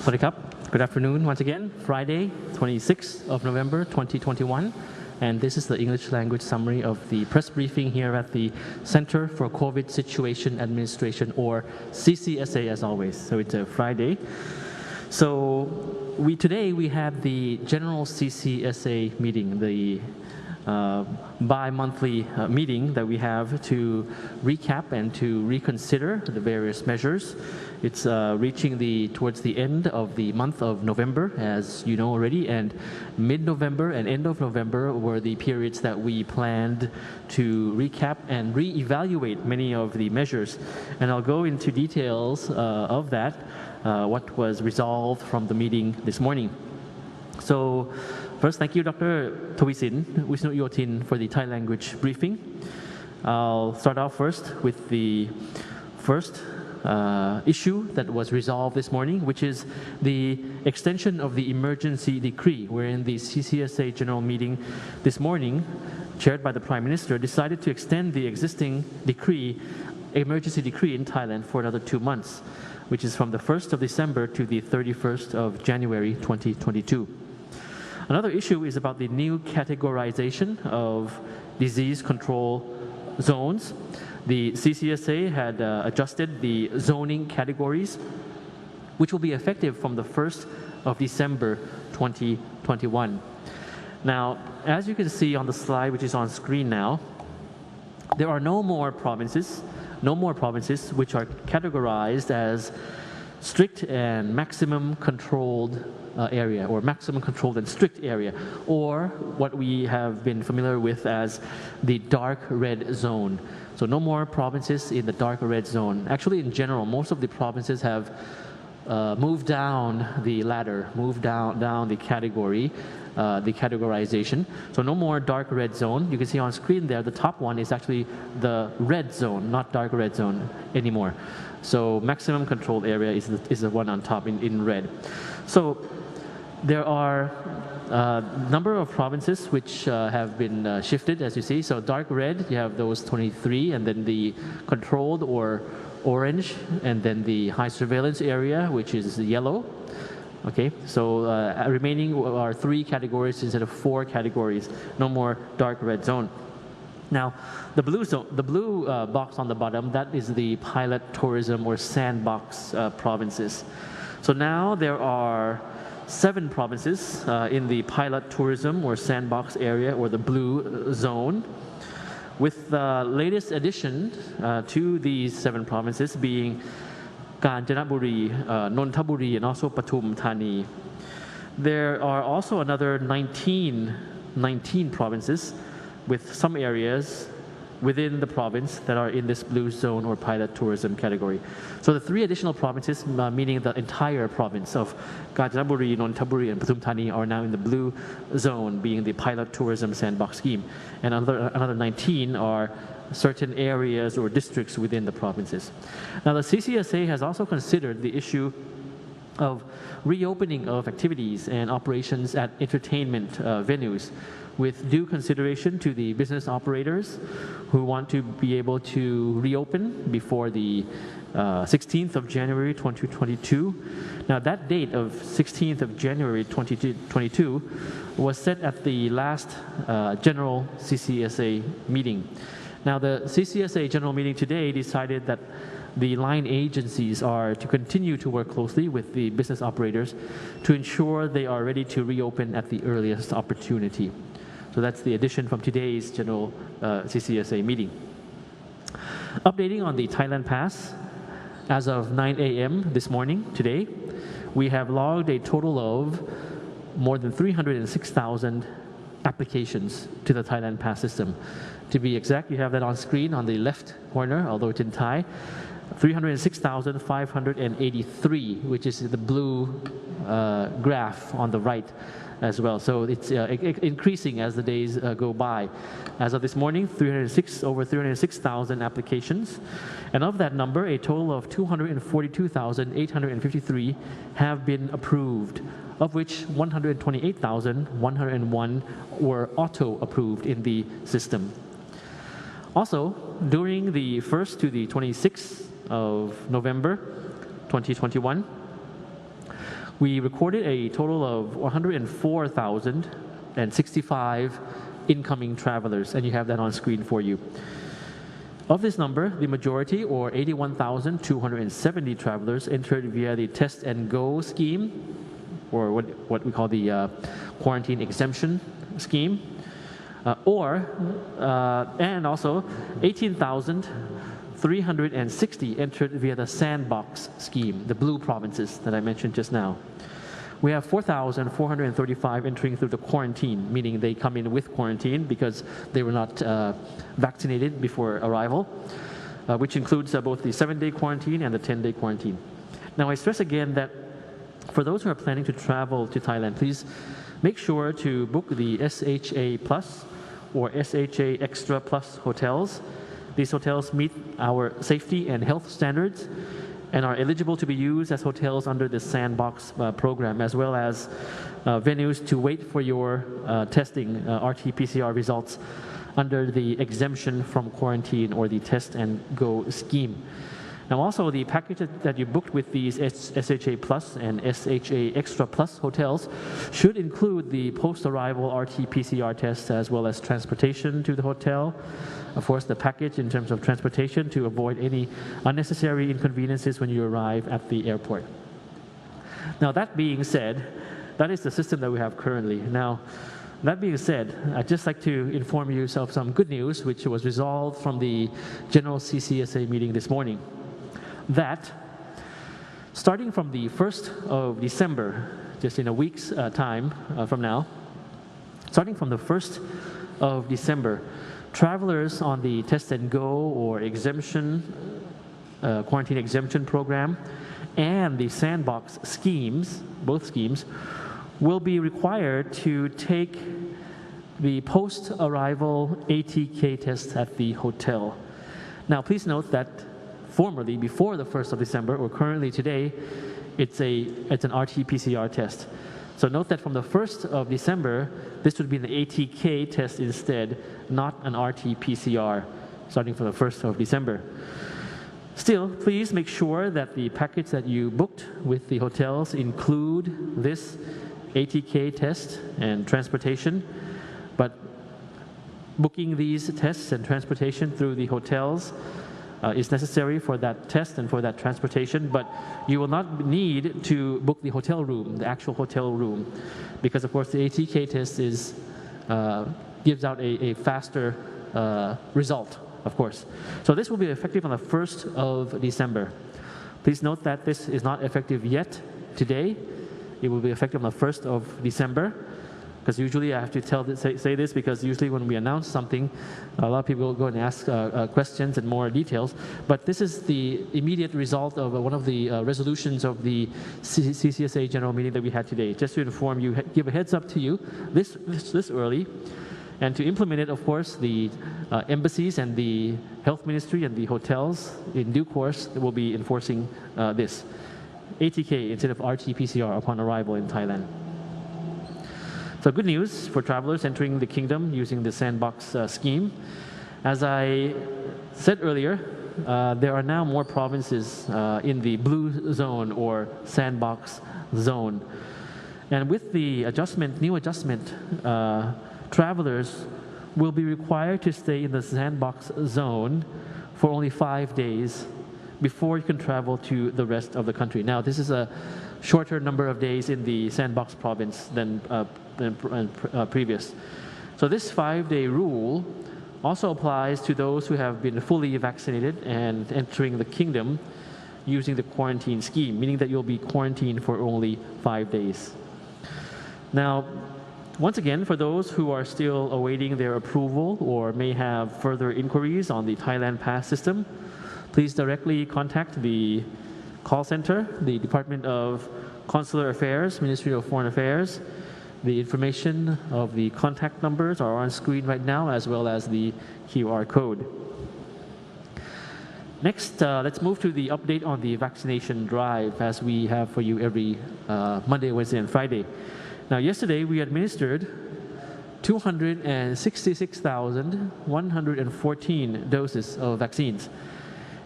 Good afternoon once again, Friday, 26th of November, 2021. And this is the English language summary of the press briefing here at the Center for COVID Situation Administration, or CCSA as always. So it's a Friday. So today we had the general CCSA meeting, the bi-monthly meeting that we have to recap and to reconsider the various measures. It's reaching towards the end of the month of November, as you know already, and mid-November and end of November were the periods that we planned to recap and re-evaluate many of the measures. And I'll go into details of that, what was resolved from the meeting this morning. So first, thank you, Dr. Tawisin Wisnuyotin, for the Thai language briefing. I'll start off first with the first issue that was resolved this morning, which is the extension of the emergency decree, wherein the CCSA general meeting this morning, chaired by the Prime Minister, decided to extend the existing emergency decree in Thailand for another 2 months, which is from the 1st of December to the 31st of January 2022. Another issue is about the new categorization of disease control zones. The CCSA had adjusted the zoning categories, which will be effective from the 1st of December 2021. Now, as you can see on the slide, which is on screen now, there are no more provinces which are categorized as strict and maximum controlled area, or maximum controlled and strict area, or what we have been familiar with as the dark red zone. So no more provinces in the dark red zone. Actually, in general, most of the provinces have moved down the ladder, moved down the category, the categorization. So no more dark red zone. You can see on screen there, the top one is actually the red zone, not dark red zone anymore. So maximum controlled area is the one on top in red. So there are a number of provinces which have been shifted, as you see. So dark red, you have those 23, and then the controlled or orange, and then the high surveillance area, which is yellow. Okay, so remaining are 3 categories instead of 4 categories. No more dark red zone. Now, the blue box on the bottom, that is the pilot tourism or sandbox provinces. So now there are 7 provinces in the pilot tourism or sandbox area, or the blue zone, with the latest addition to these 7 provinces being Kanchanaburi, Nonthaburi, and also Pathum Thani. There are also another 19 provinces with some areas within the province that are in this blue zone or pilot tourism category. So the 3 additional provinces, meaning the entire province of Kanchanaburi, Nonthaburi, and Pathum Thani, are now in the blue zone, being the pilot tourism sandbox scheme. And another 19 are certain areas or districts within the provinces. Now, the CCSA has also considered the issue of reopening of activities and operations at entertainment venues, with due consideration to the business operators who want to be able to reopen before the 16th of January 2022. Now, that date of 16th of January 2022 was set at the last general CCSA meeting. Now, the CCSA general meeting today decided that the line agencies are to continue to work closely with the business operators to ensure they are ready to reopen at the earliest opportunity. So that's the addition from today's general CCSA meeting. Updating on the Thailand Pass, as of 9 a.m. this morning, today, we have logged a total of more than 306,000 applications to the Thailand Pass system. To be exact, you have that on screen on the left corner, although it's in Thai, 306,583, which is the blue graph on the right as well. So it's increasing as the days go by. As of this morning, over 306,000 applications. And of that number, a total of 242,853 have been approved, of which 128,101 were auto-approved in the system. Also, during the 1st to the 26th of November 2021, We recorded a total of 104,065 incoming travelers, and you have that on screen for you. Of this number, the majority, or 81,270 travelers, entered via the Test and Go scheme, or what we call the quarantine exemption scheme, and also 18,360 entered via the sandbox scheme, the blue provinces that I mentioned just now. We have 4,435 entering through the quarantine, meaning they come in with quarantine because they were not vaccinated before arrival, which includes both the 7-day quarantine and the 10-day quarantine. Now, I stress again that for those who are planning to travel to Thailand, please make sure to book the SHA Plus or SHA Extra Plus hotels. These hotels meet our safety and health standards and are eligible to be used as hotels under the sandbox program, as well as venues to wait for your testing RT-PCR results under the exemption from quarantine or the Test and Go scheme. Now also, the package that you booked with these SHA Plus and SHA Extra Plus hotels should include the post-arrival RT-PCR test as well as transportation to the hotel. Of course, the package in terms of transportation to avoid any unnecessary inconveniences when you arrive at the airport. Now, that being said, that is the system that we have currently. Now, that being said, I'd just like to inform you of some good news, which was resolved from the General CCSA meeting this morning. That starting from the 1st of December, just in a week's time from now, starting from the 1st of December, travelers on the Test and Go or quarantine exemption program and the sandbox schemes, both schemes, will be required to take the post-arrival ATK test at the hotel. Now, please note that formerly, before the 1st of December, or currently today, it's an RT-PCR test. So note that from the 1st of December, this would be the ATK test instead, not an RT-PCR, starting from the 1st of December. Still, please make sure that the package that you booked with the hotels include this ATK test and transportation, but booking these tests and transportation through the hotels is necessary for that test and for that transportation, but you will not need to book the hotel room, the actual hotel room, because of course the ATK test gives out a faster result, of course. So this will be effective on the 1st of December. Please note that this is not effective yet today. It will be effective on the 1st of December. Because usually I have to say this because usually when we announce something, a lot of people will go and ask questions and more details. But this is the immediate result of one of the resolutions of the CCSA general meeting that we had today. Just to inform you, give a heads up to you this early. And to implement it, of course, the embassies and the health ministry and the hotels in due course will be enforcing this. ATK instead of RT-PCR upon arrival in Thailand. So good news for travelers entering the kingdom using the sandbox scheme. As I said earlier, there are now more provinces in the blue zone or sandbox zone. And with the new adjustment, travelers will be required to stay in the sandbox zone for only 5 days before you can travel to the rest of the country. Now, this is a shorter number of days in the sandbox province than previous. So this 5-day rule also applies to those who have been fully vaccinated and entering the kingdom using the quarantine scheme, meaning that you'll be quarantined for only 5 days. Now, once again, for those who are still awaiting their approval or may have further inquiries on the Thailand Pass system, please directly contact the call center, the Department of Consular Affairs, Ministry of Foreign Affairs. The information of the contact numbers are on screen right now, as well as the QR code. Next, let's move to the update on the vaccination drive, as we have for you every Monday, Wednesday, and Friday. Now, yesterday we administered 266,114 doses of vaccines.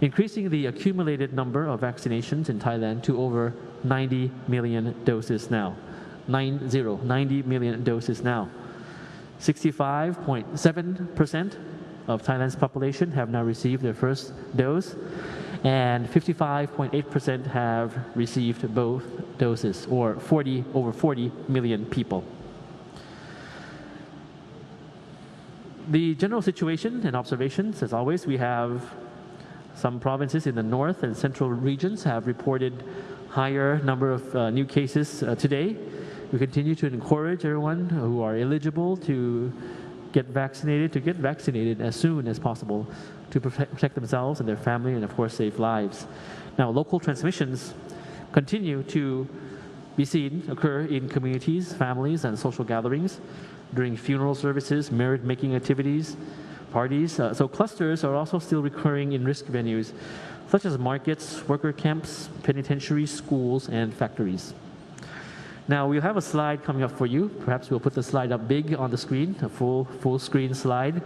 increasing the accumulated number of vaccinations in Thailand to over 90 million doses now. 90 million doses now. 65.7% of Thailand's population have now received their first dose, and 55.8% have received both doses, or over 40 million people. The general situation and observations, as always, we have some provinces in the north and central regions have reported higher number of new cases today. We continue to encourage everyone who are eligible to get vaccinated as soon as possible to protect themselves and their family and, of course, save lives. Now, local transmissions continue to be seen occur in communities, families, and social gatherings during funeral services, merit-making activities, parties. So clusters are also still recurring in risk venues, such as markets, worker camps, penitentiaries, schools, and factories. Now, we'll have a slide coming up for you. Perhaps we'll put the slide up big on the screen, a full screen slide,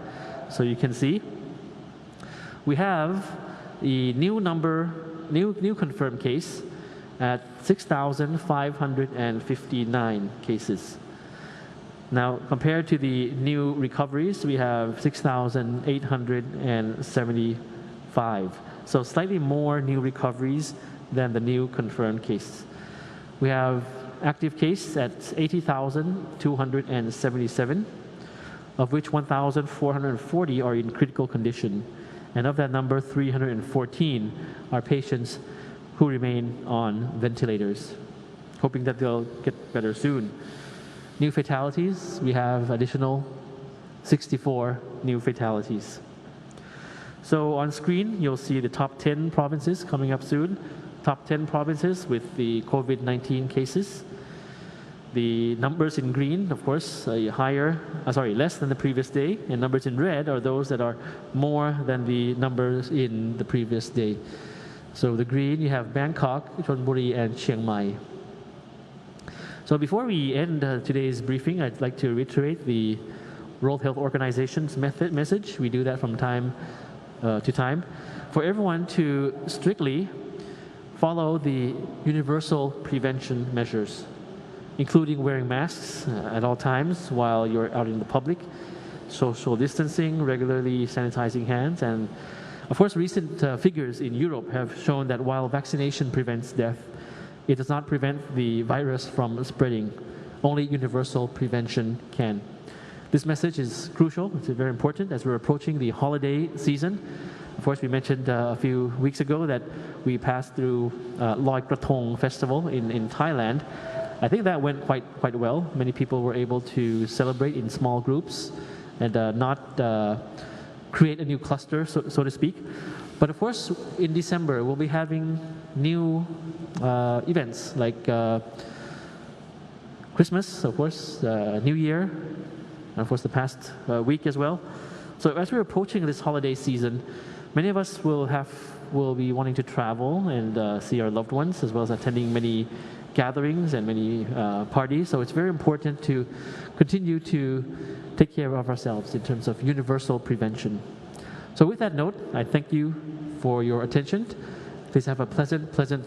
so you can see. We have the new confirmed case at 6,559 cases. Now, compared to the new recoveries, we have 6,875. So slightly more new recoveries than the new confirmed cases. We have active cases at 80,277, of which 1,440 are in critical condition. And of that number, 314 are patients who remain on ventilators, hoping that they'll get better soon. New fatalities, we have additional 64 new fatalities. So on screen, you'll see the top 10 provinces coming up soon. Top 10 provinces with the COVID-19 cases. The numbers in green, of course, less than the previous day, and numbers in red are those that are more than the numbers in the previous day. So the green, you have Bangkok, Chonburi, and Chiang Mai. So before we end today's briefing, I'd like to reiterate the World Health Organization's message. We do that from time to time, for everyone to strictly follow the universal prevention measures, including wearing masks at all times while you're out in the public, social distancing, regularly sanitizing hands, and of course recent figures in Europe have shown that while vaccination prevents death, it does not prevent the virus from spreading. Only universal prevention can. This message is crucial, it's very important as we're approaching the holiday season. Of course, we mentioned a few weeks ago that we passed through Loi Krathong festival in Thailand. I think that went quite well. Many people were able to celebrate in small groups and not create a new cluster, so to speak. But of course, in December, we'll be having new events like Christmas, of course, New Year, and of course the past week as well. So as we're approaching this holiday season, many of us will be wanting to travel and see our loved ones, as well as attending many gatherings and many parties. So it's very important to continue to take care of ourselves in terms of universal prevention. So with that note, I thank you for your attention. Please have a pleasant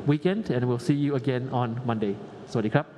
weekend, and we'll see you again on Monday. สวัสดีครับ